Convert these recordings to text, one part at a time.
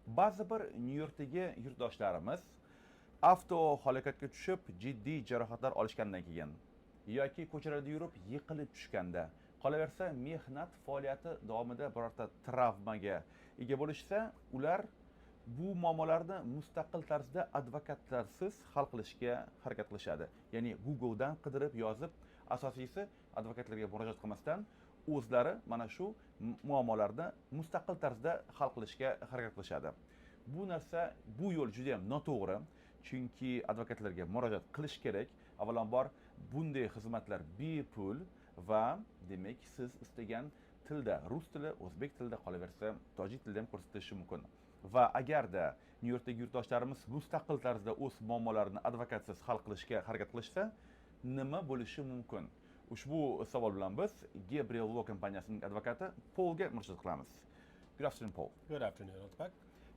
Ba'zi bir Nyu-Yorkdagi yurtdoshlarimiz avto halokatga tushib, jiddiy jarohatlar olishgandan keyin yoki ko'chalarda yurib yiqilib tushganda, qolaversa mehnat faoliyati davomida birorta travmaga ega bo'lishsa, ular bu muammolarni mustaqil tarzda advokatlarsiz hal qilishga harakat qilishadi. Ya'ni Googledan qidirib yozib, asosiysi advokatlarga murojaat qilmasdan o'zlari mana shu muammolarni mustaqil tarzda hal qilishga harakat qilishadi. Bu narsa, bu yo'l juda ham noto'g'ri, chunki advokatlarga murojaat qilish kerak. Avvalambor bunday xizmatlar bepul va demak siz istagan tilda, rus tili, o'zbek tilida, qolaversa tojik tilida ham ko'rsatilishi mumkin. Va agarda Nyu-Yorkdagi yurtdoshlarimiz mustaqil tarzda o'z muammolarini advokatsiz hal qilishga harakat qilishsa, nima bo'lishi mumkin? Ushbu savol bilan biz Gabriel Law kompaniyasining advokati Paulga murojaat qilamiz. Good afternoon, Paul. Good afternoon, Advokat.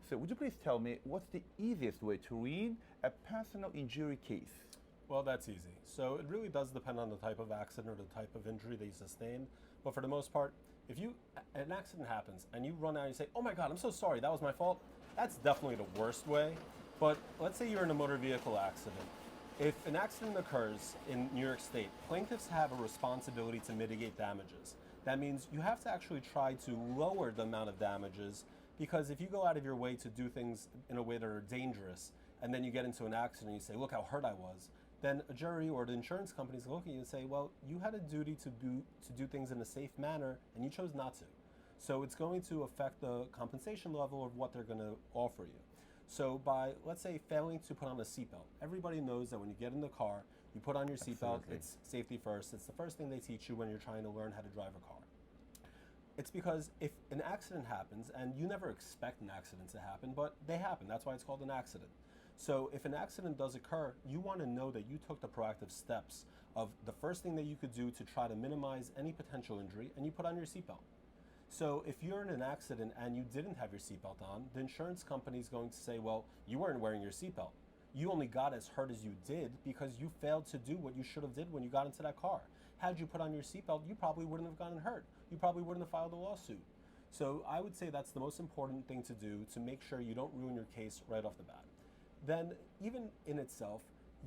So, would you please tell me what's the easiest way to read a personal injury case? Well, that's easy. So it really does depend on the type of accident or the type of injury that you sustained. But for the most part, if an accident happens and you run out and you say, "Oh my God, I'm so sorry, that was my fault," that's definitely the worst way. But let's say you're in a motor vehicle accident. If an accident occurs in New York State, plaintiffs have a responsibility to mitigate damages. That means you have to actually try to lower the amount of damages, because if you go out of your way to do things in a way that are dangerous, and then you get into an accident and you say, "Look how hurt I was," then a jury or the insurance companies look at you and say, "Well, you had a duty to do things in a safe manner, and you chose not to." So it's going to affect the compensation level of what they're going to offer you. So by, let's say, failing to put on a seatbelt, everybody knows that when you get in the car, you put on your seatbelt, it's safety first. It's the first thing they teach you when you're trying to learn how to drive a car. It's because if an accident happens, and you never expect an accident to happen, but they happen, that's why it's called an accident. So if an accident does occur, you want to know that you took the proactive steps of the first thing that you could do to try to minimize any potential injury, and you put on your seatbelt. So if you're in an accident and you didn't have your seatbelt on, the insurance company is going to say, "Well, you weren't wearing your seatbelt. You only got as hurt as you did because you failed to do what you should have did when you got into that car. Had you put on your seatbelt, you probably wouldn't have gotten hurt. You probably wouldn't have filed a lawsuit." So I would say that's the most important thing to do to make sure you don't ruin your case right off the bat. Then even in itself,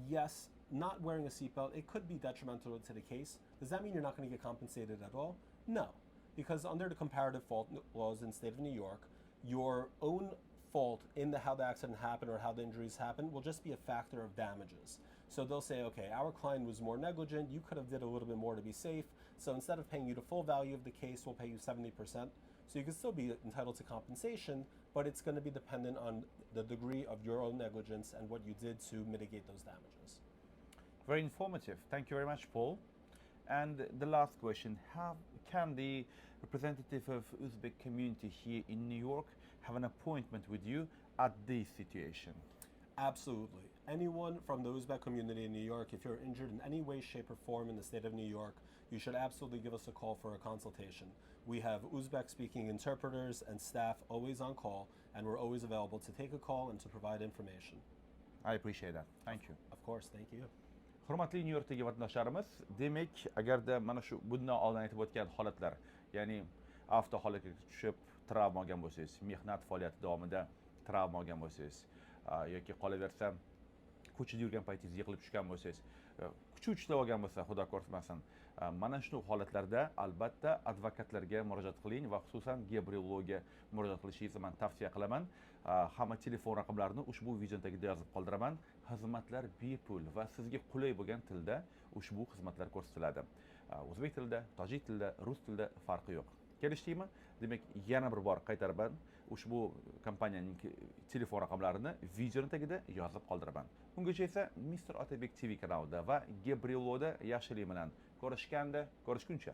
yes, not wearing a seatbelt, it could be detrimental to the case. Does that mean you're not going to get compensated at all? No, because under the comparative fault laws in the state of New York, your own fault in how the accident happened or how the injuries happened will just be a factor of damages. So they'll say, okay, our client was more negligent, you could have did a little bit more to be safe, so instead of paying you the full value of the case, we'll pay you 70%. So you can still be entitled to compensation, but it's going to be dependent on the degree of your own negligence and what you did to mitigate those damages. Very informative. Thank you very much, Paul. And the last question, how can the representative of Uzbek community here in New York have an appointment with you at this situation? Absolutely. Anyone from the Uzbek community in New York, if you're injured in any way, shape, or form in the state of New York, you should absolutely give us a call for a consultation. We have Uzbek-speaking interpreters and staff always on call, and we're always available to take a call and to provide information. I appreciate that. Thank you. Of course, thank you. Hurmatli Nyu-Yorkdagi vatandoshlarimiz, demak, agarda mana shu bundan oldin aytib o'tgan holatlar, ya'ni avto halokatga tushib travma olgan bo'lsangiz, mehnat faoliyati davomida travma olgan bo'lsangiz, yoki qolaversa ko'chada yurgan paytingiz yiqilib tushgan bo'lsangiz, kuchi uchlab olgan bo'lsa, Xudo ko'rsatmasin, mana shu holatlarda albatta advokatlarga murojaat qiling va xususan Gabriel Law'ga murojaat qilishingizni men tavsiya qilaman. Hamma telefon raqamlarini ushbu video tagida yozib qoldiraman. Xizmatlar bepul va sizga qulay bo'lgan tilda ushbu xizmatlar ko'rsatiladi. O'zbek tilida, tojik tilida, rus tilida farqi yo'q. Kelishdikmi? Demak, yana bir bor qaytaraman. Ushbu kompaniyaning telefon raqamlarini video tagida yozib qoldiraman. Bungacha esa Mr. Otabek TV kanalida va Gabriel Law'da yaxshilik bilan ko'rishganda, ko'rishguncha.